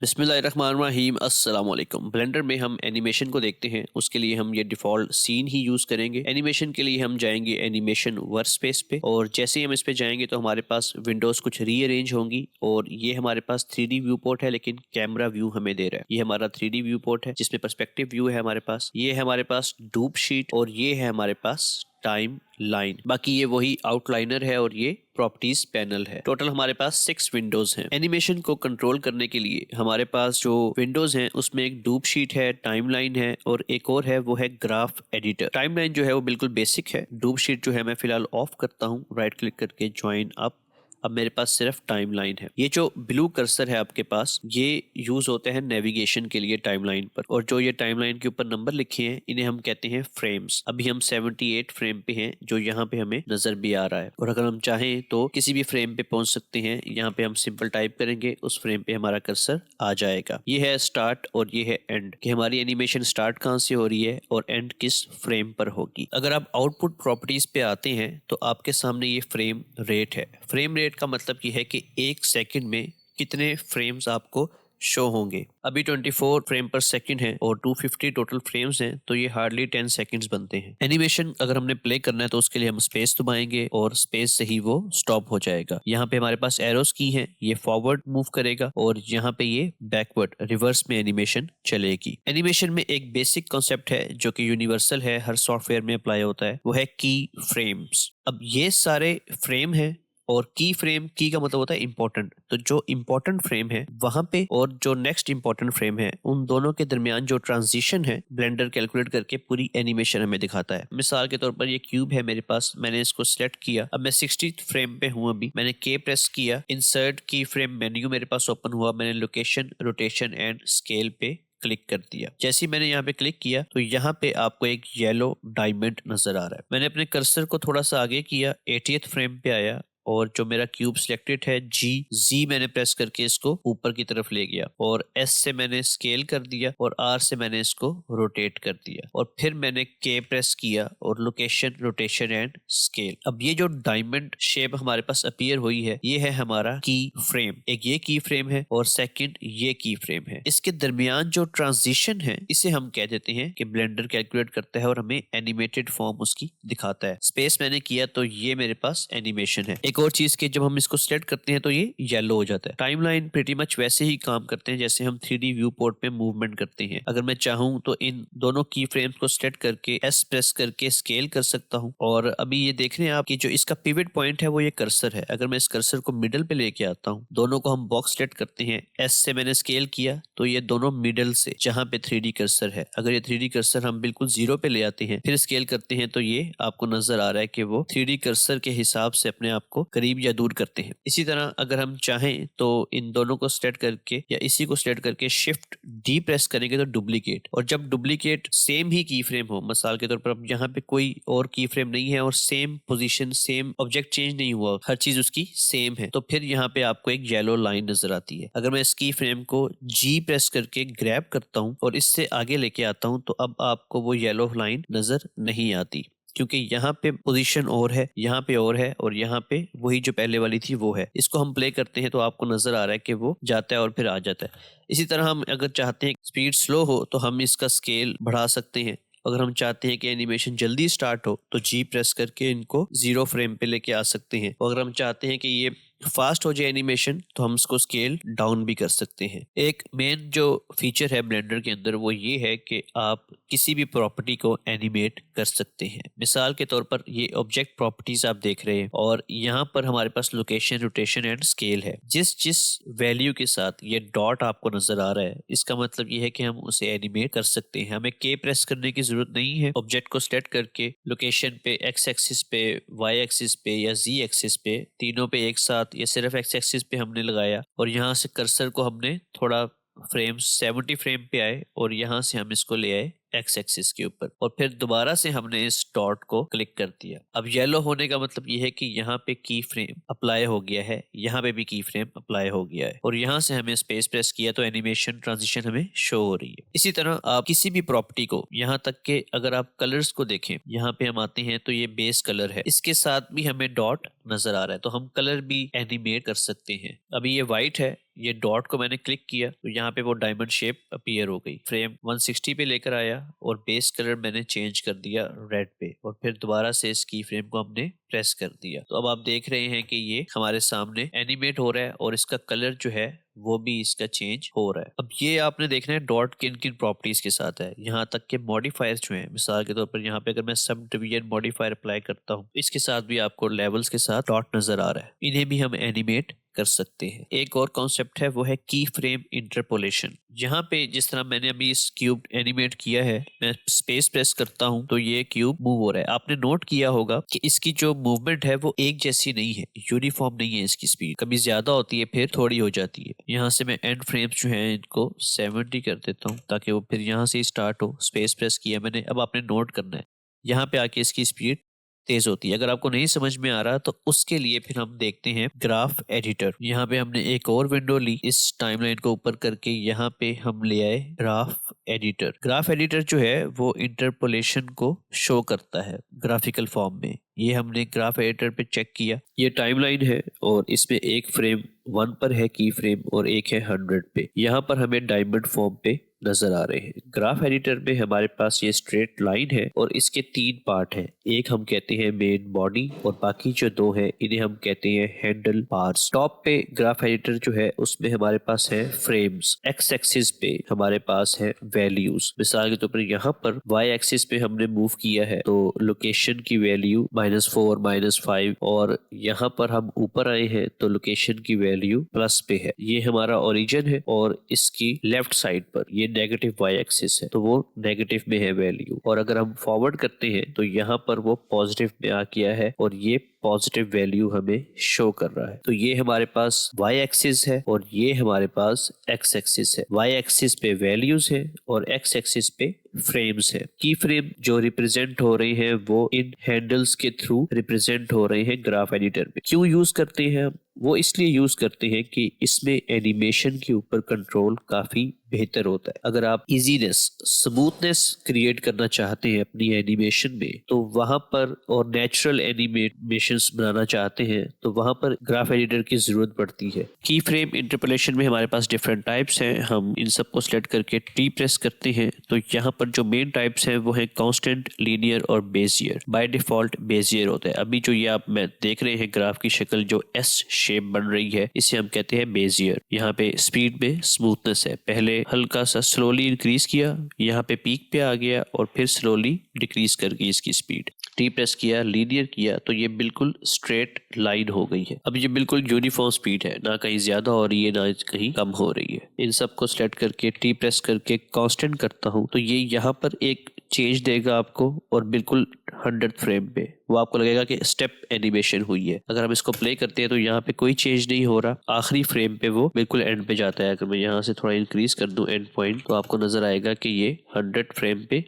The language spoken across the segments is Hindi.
बिस्मिल्लाहिर्रहमानिर्रहीम अस्सलाम वालेकुम। ब्लेंडर में हम एनिमेशन को देखते हैं, उसके लिए हम ये डिफ़ॉल्ट सीन ही यूज़ करेंगे। एनिमेशन के लिए हम जाएंगे एनिमेशन वर्कस्पेस पे और जैसे ही हम इस पे जाएंगे तो हमारे पास विंडोज़ कुछ रीअरेंज होंगी और ये हमारे पास 3D व्यू पोर्ट है, लेकिन कैमरा व्यू हमें दे रहा है। ये हमारा 3D व्यू पोर्ट है जिसमें पर्सपेक्टिव व्यू है हमारे पास, ये है हमारे पास डूब शीट और ये है हमारे पास टाइम लाइन। बाकी ये वही आउटलाइनर है और ये प्रॉपर्टीज पैनल है। टोटल हमारे पास 6 विंडोज हैं। एनिमेशन को कंट्रोल करने के लिए हमारे पास जो विंडोज हैं उसमें एक डूब शीट है, टाइमलाइन है और एक और है वो है ग्राफ एडिटर। टाइमलाइन जो है वो बिल्कुल बेसिक है। डूब शीट जो है मैं फिलहाल ऑफ करता हूँ, राइट क्लिक करके ज्वाइन अप। अब मेरे पास सिर्फ टाइमलाइन है। ये जो ब्लू कर्सर है आपके पास, ये यूज होते हैं नेविगेशन के लिए टाइमलाइन पर, और जो ये टाइमलाइन के ऊपर नंबर लिखे हैं इन्हें हम कहते हैं फ्रेम्स। अभी हम 78 फ्रेम पे हैं जो यहाँ पे हमें नजर भी आ रहा है, और अगर हम चाहें तो किसी भी फ्रेम पे पहुंच सकते हैं। यहाँ पे हम सिंपल टाइप करेंगे, उस फ्रेम पे हमारा कर्सर आ जाएगा। ये है स्टार्ट और ये है एंड, कि हमारी एनिमेशन स्टार्ट कहाँ से हो रही है और एंड किस फ्रेम पर होगी। अगर आप आउटपुट प्रॉपर्टीज पे आते हैं तो आपके सामने ये फ्रेम रेट है। फ्रेम रेट का मतलब ये है कि एक सेकंड में कितने फ्रेम्स आपको शो होंगे। अभी 24 फ्रेम पर सेकंड है और 250 टोटल फ्रेम्स हैं, तो ये हार्डली 10 सेकंड्स बनते हैं। एनिमेशन अगर हमने प्ले करना है तो उसके लिए हम स्पेस दबाएंगे और स्पेस से ही वो स्टॉप हो जाएगा। यहाँ पे हमारे पास एरोस की हैं, ये फॉरवर्ड मूव करेगा और यहाँ पे ये बैकवर्ड रिवर्स में एनिमेशन चलेगी। एनिमेशन में एक बेसिक कॉन्सेप्ट है जो कि यूनिवर्सल है, हर सॉफ्टवेयर में अप्लाई होता है, वो है की फ्रेम्स। अब ये सारे फ्रेम है और की फ्रेम, की का मतलब होता है इंपॉर्टेंट, तो जो इंपॉर्टेंट फ्रेम है वहां पे और जो नेक्स्ट इंपॉर्टेंट फ्रेम है उन दोनों के दरमियान जो ट्रांजिशन है ब्लेंडर कैलकुलेट करके पूरी एनिमेशन हमें दिखाता है। मिसाल के तौर पर ये क्यूब है मेरे पास, मैंने इसको सिलेक्ट किया, अब मैं 60 फ्रेम पे हूं। अभी मैंने के प्रेस किया, इंसर्ट की फ्रेम मेन्यू मेरे पास ओपन हुआ, मैंने लोकेशन, रोटेशन एंड स्केल पे क्लिक कर दिया। जैसे ही मैंने यहाँ पे क्लिक किया तो यहाँ पे आपको एक येलो डायमंड नजर आ रहा है। मैंने अपने कर्सर को थोड़ा सा आगे किया, 80th फ्रेम पे आया और जो मेरा क्यूब सिलेक्टेड है जी मैंने प्रेस करके इसको ऊपर की तरफ ले गया और एस से मैंने स्केल कर दिया और आर से मैंने इसको रोटेट कर दिया और फिर मैंने के प्रेस किया और लोकेशन, रोटेशन एंड स्केल। अब ये जो डायमंड शेप हमारे पास अपीयर हुई है ये है हमारा की फ्रेम। एक ये की फ्रेम है और सेकंड ये की फ्रेम है। इसके दरमियान जो ट्रांजिशन है इसे हम कह देते हैं कि ब्लेंडर कैलकुलेट करता है और हमें एनिमेटेड फॉर्म उसकी दिखाता है। स्पेस मैंने किया तो ये मेरे पास एनिमेशन है। एक और चीज के जब हम इसको सिलेक्ट करते हैं तो ये येलो हो जाता है। टाइमलाइन प्रीटी मच वैसे ही काम करते हैं जैसे हम 3D व्यू पोर्ट पे मूवमेंट करते हैं। अगर मैं चाहूं तो इन दोनों की फ्रेम्स को सिलेक्ट करके एस प्रेस करके स्केल कर सकता हूं। और अभी ये देख रहे हैं आप कि जो इसका पिवट पॉइंट है वो ये कर्सर है। अगर मैं इस कर्सर को मिडल पे लेके आता हूँ, दोनों को हम बॉक्स सिलेक्ट करते हैं, एस से मैंने स्केल किया तो ये दोनों मिडल से जहां पे 3D कर्सर है, अगर ये 3D कर्सर हम बिल्कुल जीरो पे ले आते हैं फिर स्केल करते हैं तो ये आपको नजर आ रहा है कि वो 3D कर्सर के हिसाब से अपने आप को करीब या दूर करते हैं। इसी तरह अगर हम चाहें तो इन दोनों को सिलेक्ट करके या इसी को सिलेक्ट करके शिफ्ट डी प्रेस करेंगे तो डुप्लीकेट, और जब डुप्लीकेट सेम ही की फ्रेम हो, मिसाल के तौर पर अब यहाँ पे कोई और की फ्रेम नहीं है और same position, same object change नहीं हुआ, हर चीज उसकी सेम है, तो फिर यहाँ पे आपको एक येलो लाइन नजर आती है। अगर मैं इस की फ्रेम को जी प्रेस करके ग्रैब करता हूँ और इससे आगे लेके आता हूँ तो अब आपको वो येलो लाइन नजर नहीं आती, क्योंकि यहाँ पे पोजीशन और है, यहाँ पे और है और यहाँ पे वही जो पहले वाली थी वो है। इसको हम प्ले करते हैं तो आपको नजर आ रहा है कि वो जाता है और फिर आ जाता है। इसी तरह हम अगर चाहते हैं स्पीड स्लो हो तो हम इसका स्केल बढ़ा सकते हैं। अगर हम चाहते हैं कि एनिमेशन जल्दी स्टार्ट हो तो जी प्रेस करके इनको 0 फ्रेम पे लेके आ सकते हैं, और अगर हम चाहते हैं कि ये फास्ट हो जाए एनिमेशन तो हम इसको स्केल डाउन भी कर सकते हैं। एक मेन जो फीचर है ब्लेंडर के अंदर वो ये है कि आप किसी भी प्रॉपर्टी को एनिमेट कर सकते हैं। मिसाल के तौर पर ये ऑब्जेक्ट प्रॉपर्टीज आप देख रहे हैं और यहाँ पर हमारे पास लोकेशन, रोटेशन एंड स्केल है। जिस जिस वैल्यू के साथ ये डॉट आपको नजर आ रहा है इसका मतलब ये है कि हम उसे एनिमेट कर सकते हैं। हमें के प्रेस करने की जरूरत नहीं है। ऑब्जेक्ट को सेलेक्ट करके लोकेशन पे, एक्स एक्सिस पे, वाई एक्सिस पे या जी एक्सिस पे, तीनों पे एक साथ या सिर्फ एक्स एक्सिस पे हमने लगाया और यहाँ से कर्सर को हमने थोड़ा फ्रेम 70 फ्रेम पे आए और यहाँ से हम इसको ले आए एक्स एक्सिस के ऊपर और फिर दोबारा से हमने इस डॉट को क्लिक कर दिया। अब येलो होने का मतलब ये है कि यहाँ पे की फ्रेम अप्लाई हो गया है, यहाँ पे भी की फ्रेम अप्लाई हो गया है और यहाँ से हमें स्पेस प्रेस किया तो एनिमेशन ट्रांजिशन हमें शो हो रही है। इसी तरह आप किसी भी प्रॉपर्टी को, यहाँ तक के अगर आप कलर्स को देखें, यहाँ पे हम आते हैं तो ये बेस कलर है, इसके साथ भी हमें डॉट नजर आ रहा है, तो हम कलर भी एनिमेट कर सकते हैं। अभी ये व्हाइट है, ये डॉट को मैंने क्लिक किया तो यहाँ पे वो डायमंड शेप अपीयर हो गई। फ्रेम 160 पे लेकर आया और बेस कलर मैंने चेंज कर दिया रेड पे, और फिर दोबारा से इस की फ्रेम को हमने प्रेस कर दिया। तो अब आप देख रहे हैं कि ये हमारे सामने एनिमेट हो रहा है और इसका कलर जो है वो भी इसका चेंज हो रहा है। अब ये आपने देखना है डॉट किन किन प्रॉपर्टीज के साथ है, यहाँ तक के मॉडिफायर जो है, मिसाल के तौर पर यहाँ पे अगर मैं सब डिवीजन मॉडिफायर अप्लाई करता हूँ, इसके साथ भी आपको लेवल्स के साथ डॉट नजर आ रहा है, इन्हें भी हम एनिमेट कर सकते हैं। एक और कॉन्सेप्ट है वो है की फ्रेम इंटरपोलेशन। यहाँ पे जिस तरह मैंने अभी इस क्यूब एनिमेट किया है, मैं स्पेस प्रेस करता हूँ तो ये क्यूब मूव हो रहा है। आपने नोट किया होगा कि इसकी जो मूवमेंट है वो एक जैसी नहीं है, यूनिफॉर्म नहीं है। इसकी स्पीड कभी ज्यादा होती है फिर थोड़ी हो जाती है। यहाँ से मैं एंड फ्रेम्स जो है इनको 70 कर देता हूँ ताकि वो फिर यहाँ से स्टार्ट हो। स्पेस प्रेस किया मैंने, अब आपने नोट करना है यहाँ पे आके इसकी स्पीड तेज होती है। अगर आपको नहीं समझ में आ रहा तो उसके लिए फिर हम देखते हैं ग्राफ एडिटर। यहाँ पे हमने एक और विंडो ली, इस टाइमलाइन को ऊपर करके यहाँ पे हम ले आए ग्राफ एडिटर। ग्राफ एडिटर जो है वो इंटरपोलेशन को शो करता है ग्राफिकल फॉर्म में। ये हमने ग्राफ एडिटर पे चेक किया, ये टाइमलाइन है और इसमें एक फ्रेम 1 पर है की फ्रेम और एक है 100 पे। यहाँ पर हमें डायमंड फॉर्म पे नजर आ रहे हैं। ग्राफ एडिटर में हमारे पास ये स्ट्रेट लाइन है और इसके 3 पार्ट हैं। एक हम कहते हैं मेन बॉडी और बाकी जो 2 हैं इन्हें हम कहते हैं हैंडल बार्स। टॉप पे ग्राफ एडिटर जो है उसमें हमारे पास है फ्रेम्स। एक्स एक्सिस पे हमारे पास है वैल्यूज। मिसाल के तौर पर यहाँ पर वाई एक्सिस पे हमने मूव किया है तो लोकेशन की वैल्यू -4 -5, और यहाँ पर हम ऊपर आए हैं तो लोकेशन की वैल्यू प्लस पे है। ये हमारा ओरिजिन है और इसकी लेफ्ट साइड पर ये नेगेटिव वाई एक्सिस है तो वो नेगेटिव में है वैल्यू, और अगर हम फॉरवर्ड करते हैं तो यहाँ पर वो पॉजिटिव में आ गया है और ये पॉजिटिव वैल्यू हमें शो कर रहा है। तो ये हमारे पास वाई एक्सिस है और ये हमारे पास एक्स एक्सिस है। वाई एक्सिस पे वैल्यूज है और एक्स एक्सिस पे फ्रेम्स है। की फ्रेम जो रिप्रेजेंट हो रही है वो इन हैंडल्स के थ्रू रिप्रेजेंट हो रहे हैं ग्राफ एडिटर में। क्यों यूज करते हैं हम? वो इसलिए यूज करते हैं कि इसमें एनिमेशन के ऊपर कंट्रोल काफी बेहतर होता है। अगर आप इजीनेस, स्मूथनेस क्रिएट करना चाहते हैं अपनी एनिमेशन में तो वहां पर, और नेचुरल एनिमेशंस बनाना चाहते हैं तो वहां पर ग्राफ एडिटर की जरूरत पड़ती है। की फ्रेम इंटरपोलेशन में हमारे पास डिफरेंट टाइप्स हैं। हम इन सबको सिलेक्ट करके टी प्रेस करते हैं तो यहाँ पर जो मेन टाइप्स हैं वो है कांस्टेंट, लीनियर और बेजियर। बाय डिफॉल्ट बेजियर होता है। अभी जो ये आप मैं देख रहे हैं ग्राफ की शक्ल जो एस शेप बन रही है इसे हम कहते हैं बेजियर। यहाँ पे स्पीड में स्मूथनेस है, पहले हल्का सा स्लोली इंक्रीज किया, यहाँ पे पीक पे आ गया और फिर स्लोली डिक्रीज कर गई इसकी स्पीड। टी प्रेस किया, लीनियर किया तो ये बिल्कुल स्ट्रेट लाइन हो गई है। अब ये बिल्कुल यूनिफॉर्म स्पीड है, ना कहीं ज्यादा हो रही है ना कहीं कम हो रही है। इन सबको सेलेक्ट करके टी प्रेस करके कांस्टेंट करता हूँ तो ये यहाँ पर एक चेंज देगा आपको और बिल्कुल 100 फ्रेम पे वो आपको लगेगा कि स्टेप एनिमेशन हुई है। अगर हम इसको प्ले करते हैं तो यहाँ पे कोई चेंज नहीं हो रहा, आखिरी फ्रेम पे वो बिल्कुल एंड पे जाता है। अगर मैं यहाँ से थोड़ा इंक्रीज कर दूं एंड पॉइंट तो आपको नजर आएगा कि ये 100 फ्रेम पे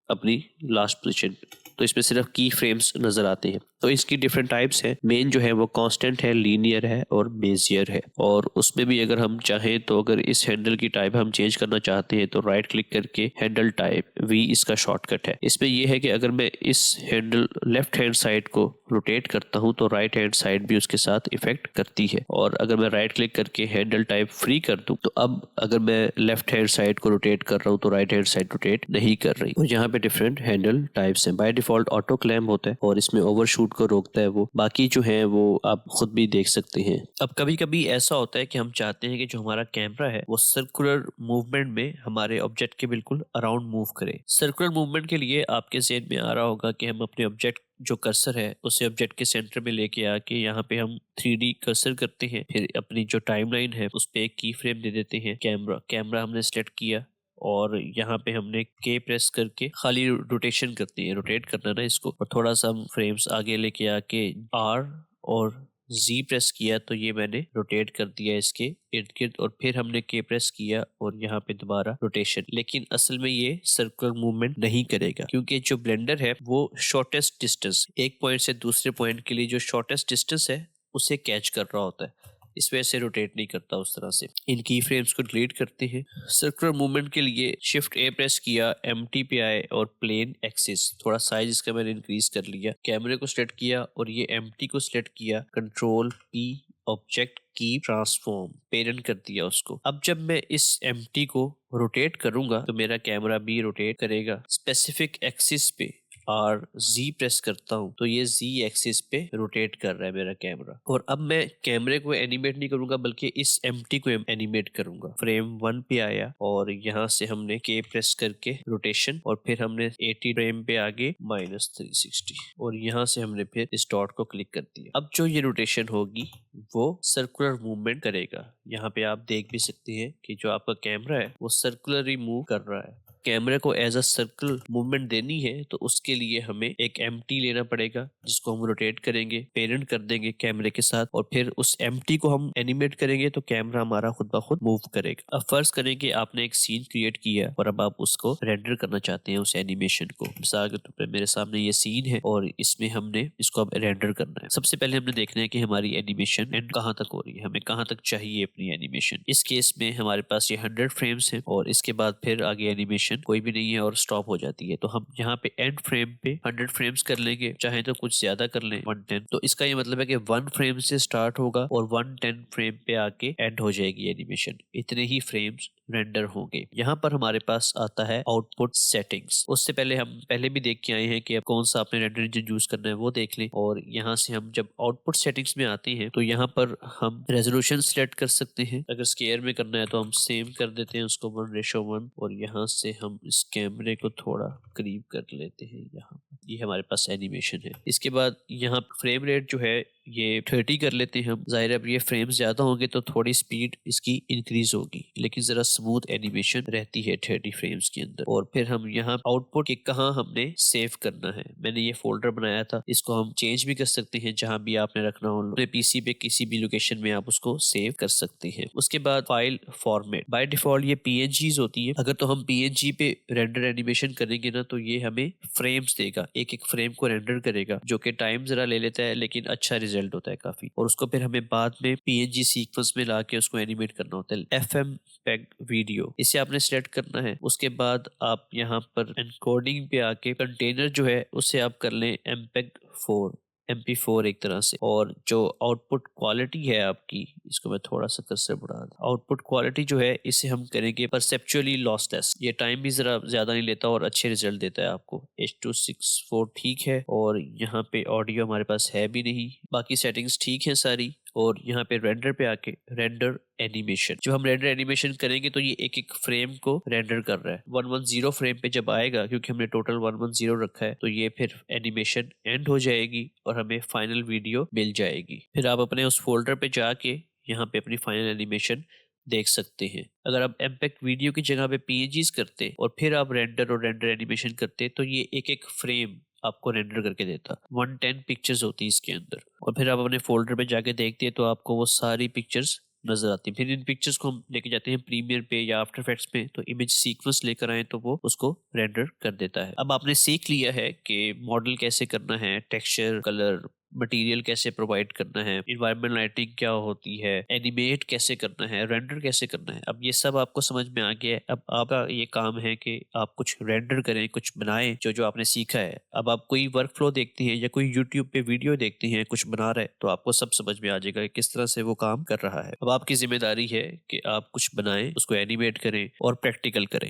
अपनी लास्ट पोजीशन। तो इसमें सिर्फ की फ्रेम्स नजर आते हैं। तो इसकी डिफरेंट टाइप्स है। मेन जो है वो कांस्टेंट है, लीनियर है और बेजियर है। और उसमें भी अगर हम चाहें तो अगर इस हैंडल की टाइप हम चेंज करना चाहते हैं तो राइट क्लिक करके हैंडल टाइप, वी इसका शॉर्टकट है। इसमें यह है कि अगर मैं इस हैंडल लेफ्ट हैंड साइड को रोटेट करता हूं तो राइट हैंड साइड भी उसके साथ इफेक्ट करती है। और अगर मैं राइट क्लिक करके हैंडल टाइप फ्री कर दूं तो अब अगर मैं लेफ्ट हैंड साइड को रोटेट कर रहा हूं तो राइट हैंड साइड रोटेट नहीं कर रही। और यहाँ पे डिफरेंट हैंडल टाइप्स हैं। बाय डिफॉल्ट ऑटो क्लैम्प होता है और इसमें ओवरशूट को रोकता है वो। बाकी जो है वो आप खुद भी देख सकते हैं। अब कभी कभी ऐसा होता है कि हम चाहते हैं कि जो हमारा कैमरा है वो सर्कुलर मूवमेंट में हमारे ऑब्जेक्ट के बिल्कुल अराउंड मूव करे। सर्कुलर मूवमेंट के लिए आपके ज़हन में आ रहा होगा कि हम अपने ऑब्जेक्ट जो कर्सर है उसे ऑब्जेक्ट के सेंटर में लेके आके यहाँ पे हम 3D कर्सर करते हैं, फिर अपनी जो टाइमलाइन है उस पे एक की फ्रेम दे देते हैं। कैमरा हमने सेलेक्ट किया और यहाँ पे हमने के प्रेस करके खाली रोटेशन करती है, रोटेट करना ना इसको, और थोड़ा सा हम फ्रेम्स आगे लेके आके आर और जी प्रेस किया तो ये मैंने रोटेट कर दिया इसके इर्द गिर्द, और फिर हमने के प्रेस किया और यहाँ पे दोबारा रोटेशन। लेकिन असल में ये सर्कुलर मूवमेंट नहीं करेगा क्योंकि जो ब्लेंडर है वो शॉर्टेस्ट डिस्टेंस, एक पॉइंट से दूसरे पॉइंट के लिए जो शॉर्टेस्ट डिस्टेंस है उसे कैच कर रहा होता है। इस वजह से रोटेट नहीं करता उस तरह से। इन की फ्रेम्स को डिलीट करते हैं। सर्कुलर मूवमेंट के लिए शिफ्ट ए प्रेस किया, एम्प्टी पे आए और प्लेन एक्सिस, थोड़ा साइज इसका मैंने इंक्रीज कर लिया, कैमरे को सिलेक्ट किया और ये एम्प्टी को सिलेक्ट किया, कंट्रोल पी, ऑब्जेक्ट की ट्रांसफॉर्म, पेरेंट कर दिया उसको। अब जब मैं इस एम्प्टी को रोटेट करूंगा तो मेरा कैमरा भी रोटेट करेगा। स्पेसिफिक एक्सिस पे और Z प्रेस करता हूँ तो ये Z एक्सिस पे रोटेट कर रहा है मेरा कैमरा। और अब मैं कैमरे को एनिमेट नहीं करूंगा बल्कि इस एम्प्टी को एनिमेट करूंगा। फ्रेम 1 पे आया और यहाँ से हमने K प्रेस करके रोटेशन, और फिर हमने 80 फ्रेम पे आगे -360 और यहाँ से हमने फिर इस डॉट को क्लिक कर दिया। अब जो ये रोटेशन होगी वो सर्कुलर मूवमेंट करेगा। यहाँ पे आप देख भी सकते हैं कि जो आपका कैमरा है वो सर्कुलरली मूव कर रहा है। कैमरे को एज अ सर्कल मूवमेंट देनी है तो उसके लिए हमें एक एम्प्टी लेना पड़ेगा जिसको हम रोटेट करेंगे, पेरेंट कर देंगे कैमरे के साथ, और फिर उस एम्प्टी को हम एनिमेट करेंगे तो कैमरा हमारा खुद ब खुद मूव करेगा। अब फर्ज करें कि आपने एक सीन क्रिएट किया और अब आप उसको रेंडर करना चाहते हैं उस एनिमेशन को। मिसाल के तौर पर मेरे सामने ये सीन है और इसमें हमने इसको अब रेंडर करना है। सबसे पहले हमने देखना है कि हमारी एनिमेशन एंड कहाँ तक हो रही है, हमें कहाँ तक चाहिए अपनी एनिमेशन। इस केस में हमारे पास ये 100 फ्रेम्स है और इसके बाद फिर आगे एनिमेशन कोई भी नहीं है और स्टॉप हो जाती है। तो हम यहाँ पे एंड फ्रेम पे 100 फ्रेम्स कर लेंगे, चाहे तो कुछ ज्यादा कर लें 110। तो इसका ये मतलब है कि 1 फ्रेम से स्टार्ट होगा और 110 फ्रेम पे आके एंड हो जाएगी एनिमेशन। इतने ही फ्रेम्स रेंडर होंगे। यहाँ पर हमारे पास आता है आउटपुट सेटिंग्स। उससे पहले हम पहले भी देख के आए हैं कि अब कौन सा आपने रेंडर इंजन यूज करना है वो देख लें। और यहाँ से हम जब आउटपुट सेटिंग्स में आते हैं तो यहाँ पर हम रेजोल्यूशन सिलेक्ट कर सकते हैं। अगर स्केयर में करना है तो हम सेम कर देते हैं उसको 1:1 और यहाँ से हम इस कैमरे को थोड़ा करीब कर लेते हैं। यहाँ ये हमारे पास एनिमेशन है। इसके बाद यहाँ फ्रेम रेट जो है ये 30 कर लेते हैं हम। जाहिर है अब ये फ्रेम्स ज्यादा होंगे तो थोड़ी स्पीड इसकी इंक्रीज होगी, लेकिन जरा स्मूथ एनिमेशन रहती है 30 फ्रेम्स के अंदर। और फिर हम यहाँ आउटपुट के कहाँ हमने सेव करना है, मैंने ये फोल्डर बनाया था, इसको हम चेंज भी कर सकते हैं जहां भी आपने रखना हो। अपने पीसी पे किसी भी लोकेशन में आप उसको सेव कर सकते हैं। उसके बाद फाइल फॉर्मेट, बाय डिफॉल्ट ये PNGs होती है। अगर तो हम PNG पे रेंडर एनिमेशन करेंगे ना तो ये हमें फ्रेम्स देगा, एक एक फ्रेम को रेंडर करेगा, जो कि टाइम जरा ले लेता है लेकिन अच्छा रिजल्ट होता है काफी। और उसको फिर हमें बाद में PNG सीक्वेंस में लाके उसको एनिमेट करना होता है। FMPEG वीडियो, इसे आपने सिलेक्ट करना है। उसके बाद आप यहाँ पर एनकोडिंग पे आके कंटेनर जो है उसे आप कर लें MPEG-4, MP4 एक तरह से। और जो आउटपुट क्वालिटी है आपकी, इसको मैं थोड़ा सा कर्सर बढ़ा दूं, आउटपुट क्वालिटी जो है इसे हम करेंगे परसेप्चुअली लॉसलेस। ये टाइम भी जरा ज्यादा नहीं लेता और अच्छे रिजल्ट देता है आपको। H.264 ठीक है और यहाँ पे ऑडियो हमारे पास है भी नहीं, बाकी सेटिंग्स ठीक है सारी। और यहाँ पे रेंडर पे आके रेंडर एनिमेशन, जब हम रेंडर एनिमेशन करेंगे तो ये एक एक फ्रेम को रेंडर कर रहा है। 110 फ्रेम पे जब आएगा, क्योंकि हमने टोटल 110 रखा है, तो ये फिर एनिमेशन एंड हो जाएगी और हमें फाइनल वीडियो मिल जाएगी। फिर आप अपने उस फोल्डर पे जाके यहाँ पे अपनी फाइनल एनिमेशन देख सकते हैं। अगर आप एम्पेक्ट वीडियो की जगह पे PNGs करते और फिर आप रेंडर और रेंडर एनिमेशन करते तो ये एक एक फ्रेम आपको रेंडर करके देता। 110 पिक्चर्स होती है इसके अंदर, और फिर आप अपने फोल्डर पे जाके देखते हैं तो आपको वो सारी पिक्चर्स नजर आती है। फिर इन पिक्चर्स को हम लेके जाते हैं प्रीमियर पे या आफ्टर इफेक्ट्स पे, तो इमेज सीक्वेंस लेकर आए तो वो उसको रेंडर कर देता है। अब आपने सीख लिया है कि मॉडल कैसे करना है, टेक्सचर, कलर, मटेरियल कैसे प्रोवाइड करना है, इन्वायरमेंट लाइटिंग क्या होती है, एनिमेट कैसे करना है, रेंडर कैसे करना है। अब ये सब आपको समझ में आ गया है। अब आपका ये काम है कि आप कुछ रेंडर करें, कुछ बनाएं जो जो आपने सीखा है। अब आप कोई वर्क फ्लो देखते हैं या कोई यूट्यूब पे वीडियो देखते हैं कुछ बना रहे हैं तो आपको सब समझ में आ जाएगा कि किस तरह से वो काम कर रहा है। अब आपकी जिम्मेदारी है कि आप कुछ बनाएं, उसको एनिमेट करें और प्रैक्टिकल करें।